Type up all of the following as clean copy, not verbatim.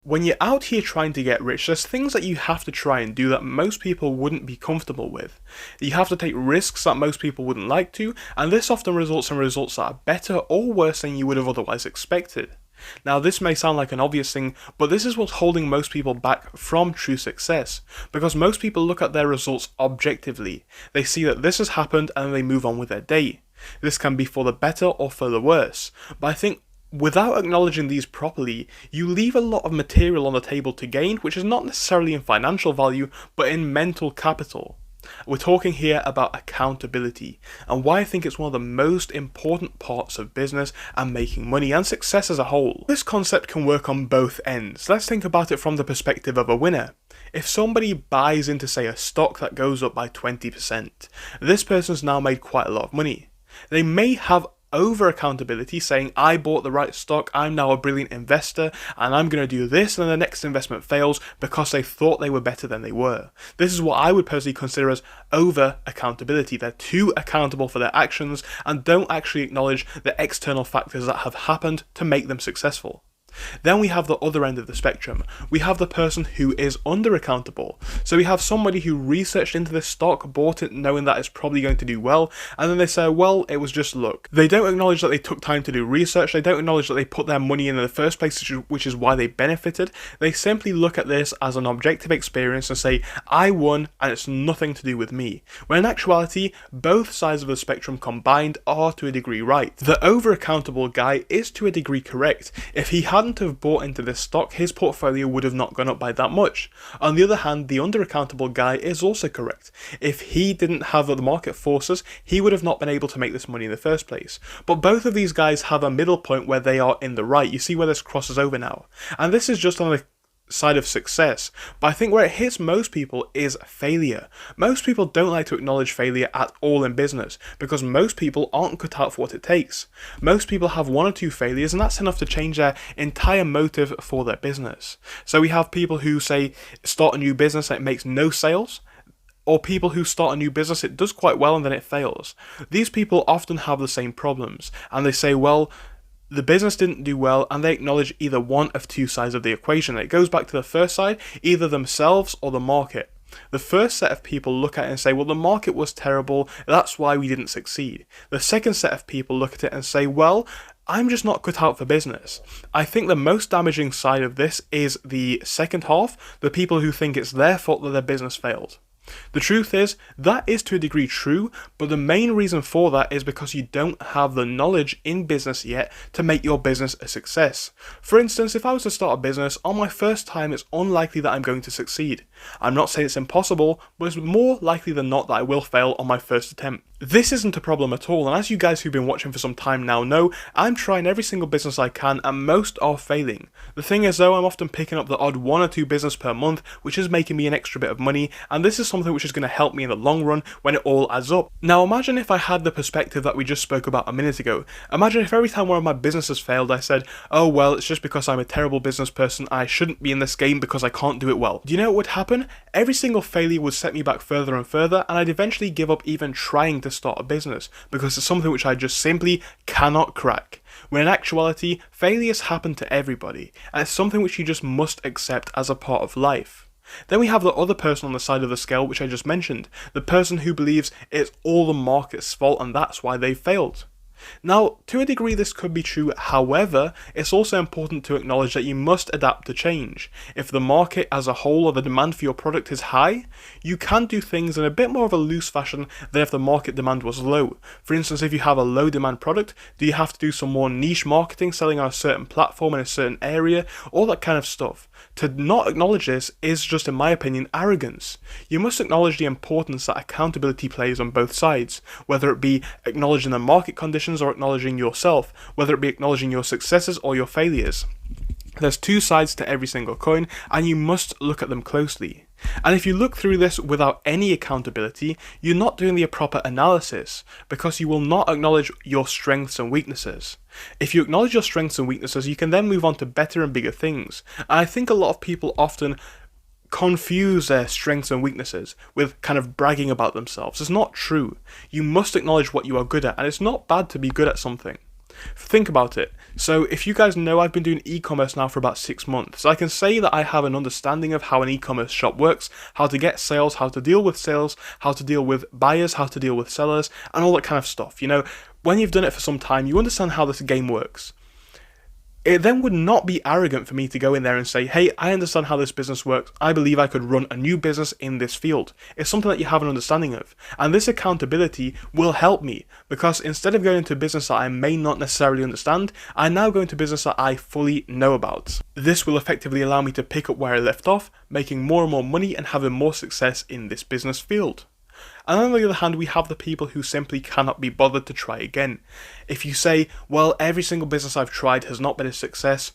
When you're out here trying to get rich, there's things that you have to try and do that most people wouldn't be comfortable with. You have to take risks that most people wouldn't like to, and this often results in results that are better or worse than you would have otherwise expected. Now, this may sound like an obvious thing, but this is what's holding most people back from true success, because most people look at their results objectively. They see that this has happened and they move on with their day. This can be for the better or for the worse, but I think without acknowledging these properly, you leave a lot of material on the table to gain, which is not necessarily in financial value, but in mental capital. We're talking here about accountability, and why I think it's one of the most important parts of business and making money and success as a whole. This concept can work on both ends. Let's think about it from the perspective of a winner. If somebody buys into, say, a stock that goes up by 20%, this person's now made quite a lot of money. They may have over accountability, saying, I bought the right stock, I'm now a brilliant investor, and I'm going to do this, and then the next investment fails because they thought they were better than they were. This is what I would personally consider as over accountability. They're too accountable for their actions and don't actually acknowledge the external factors that have happened to make them successful. Then we have the other end of the spectrum. We have the person who is under accountable. So we have somebody who researched into this stock, bought it knowing that it's probably going to do well, and then they say, well, it was just luck. They don't acknowledge that they took time to do research, they don't acknowledge that they put their money in the first place, which is why they benefited. They simply look at this as an objective experience and say, I won and it's nothing to do with me. When in actuality, both sides of the spectrum combined are to a degree right. The over accountable guy is to a degree correct. If he hadn't have bought into this stock, his portfolio would have not gone up by that much. On the other hand, the under accountable guy is also correct. If he didn't have the market forces, he would have not been able to make this money in the first place. But both of these guys have a middle point where they are in the right. You see where this crosses over now. And this is just on the side of success, but I think where it hits most people is failure. Most people don't like to acknowledge failure at all in business because most people aren't cut out for what it takes. Most people have one or two failures and that's enough to change their entire motive for their business. So we have people who say start a new business and it makes no sales, or people who start a new business, it does quite well and then it fails. These people often have the same problems and they say, well, the business didn't do well, and they acknowledge either one of two sides of the equation. It goes back to the first side, either themselves or the market. The first set of people look at it and say, well, the market was terrible, that's why we didn't succeed. The second set of people look at it and say, well, I'm just not cut out for business. I think the most damaging side of this is the second half, the people who think it's their fault that their business failed. The truth is, that is to a degree true, but the main reason for that is because you don't have the knowledge in business yet to make your business a success. For instance, if I was to start a business, on my first time it's unlikely that I'm going to succeed. I'm not saying it's impossible, but it's more likely than not that I will fail on my first attempt. This isn't a problem at all, and as you guys who've been watching for some time now know, I'm trying every single business I can and most are failing. The thing is though, I'm often picking up the odd one or two business per month, which is making me an extra bit of money, and this is something which is going to help me in the long run when it all adds up. Now imagine if I had the perspective that we just spoke about a minute ago. Imagine if every time one of my businesses failed I said, oh well, it's just because I'm a terrible business person, I shouldn't be in this game because I can't do it well. Do you know what would happen? Every single failure would set me back further and further, and I'd eventually give up even trying to start a business because it's something which I just simply cannot crack. When in actuality, failures happen to everybody, and it's something which you just must accept as a part of life. Then we have the other person on the side of the scale which I just mentioned, the person who believes it's all the market's fault and that's why they failed. Now, to a degree this could be true, however, it's also important to acknowledge that you must adapt to change. If the market as a whole or the demand for your product is high, you can do things in a bit more of a loose fashion than if the market demand was low. For instance, if you have a low demand product, do you have to do some more niche marketing, selling on a certain platform in a certain area, all that kind of stuff. To not acknowledge this is just, in my opinion, arrogance. You must acknowledge the importance that accountability plays on both sides, whether it be acknowledging the market conditions or acknowledging yourself, whether it be acknowledging your successes or your failures. There's two sides to every single coin, and you must look at them closely. And if you look through this without any accountability, you're not doing the proper analysis, because you will not acknowledge your strengths and weaknesses. If you acknowledge your strengths and weaknesses, you can then move on to better and bigger things. And I think a lot of people often confuse their strengths and weaknesses with kind of bragging about themselves. It's not true. You must acknowledge what you are good at, and it's not bad to be good at something. Think about it. So if you guys know, I've been doing e-commerce now for about 6 months. I can say that I have an understanding of how an e-commerce shop works, how to get sales, how to deal with sales, how to deal with buyers, how to deal with sellers, and all that kind of stuff. You know, when you've done it for some time, you understand how this game works. It then would not be arrogant for me to go in there and say, hey, I understand how this business works. I believe I could run a new business in this field. It's something that you have an understanding of. And this accountability will help me, because instead of going into business that I may not necessarily understand, I now go into business that I fully know about. This will effectively allow me to pick up where I left off, making more and more money and having more success in this business field. And on the other hand, we have the people who simply cannot be bothered to try again. If you say, well, every single business I've tried has not been a success,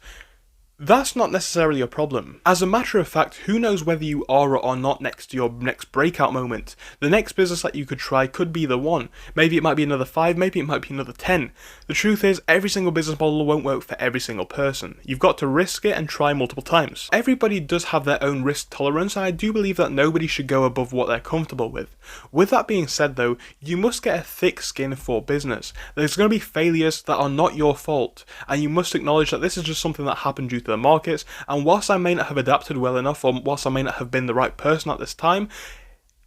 that's not necessarily a problem. As a matter of fact, who knows whether you are or are not next to your next breakout moment. The next business that you could try could be the one. Maybe it might be another 5, maybe it might be another 10. The truth is, every single business model won't work for every single person. You've got to risk it and try multiple times. Everybody does have their own risk tolerance, and I do believe that nobody should go above what they're comfortable with. With that being said though, you must get a thick skin for business. There's going to be failures that are not your fault, and you must acknowledge that this is just something that happened due to the markets, and whilst I may not have adapted well enough, or whilst I may not have been the right person at this time,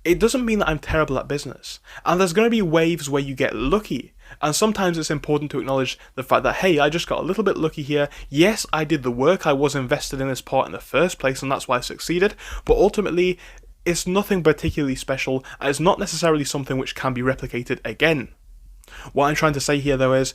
it doesn't mean that I'm terrible at business. And there's going to be waves where you get lucky, and sometimes it's important to acknowledge the fact that, hey, I just got a little bit lucky here. Yes, I did the work, I was invested in this part in the first place, and that's why I succeeded, but ultimately it's nothing particularly special, and it's not necessarily something which can be replicated again. What I'm trying to say here though is,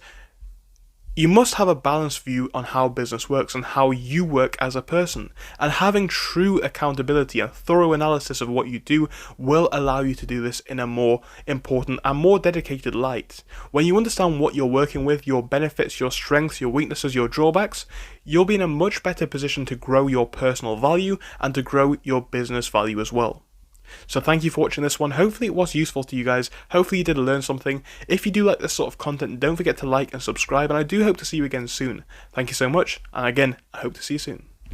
you must have a balanced view on how business works and how you work as a person, and having true accountability and thorough analysis of what you do will allow you to do this in a more important and more dedicated light. When you understand what you're working with, your benefits, your strengths, your weaknesses, your drawbacks, you'll be in a much better position to grow your personal value and to grow your business value as well. So thank you for watching this one. Hopefully it was useful to you guys. Hopefully you did learn something. If you do like this sort of content, don't forget to like and subscribe, and I do hope to see you again soon. Thank you so much, and again, I hope to see you soon.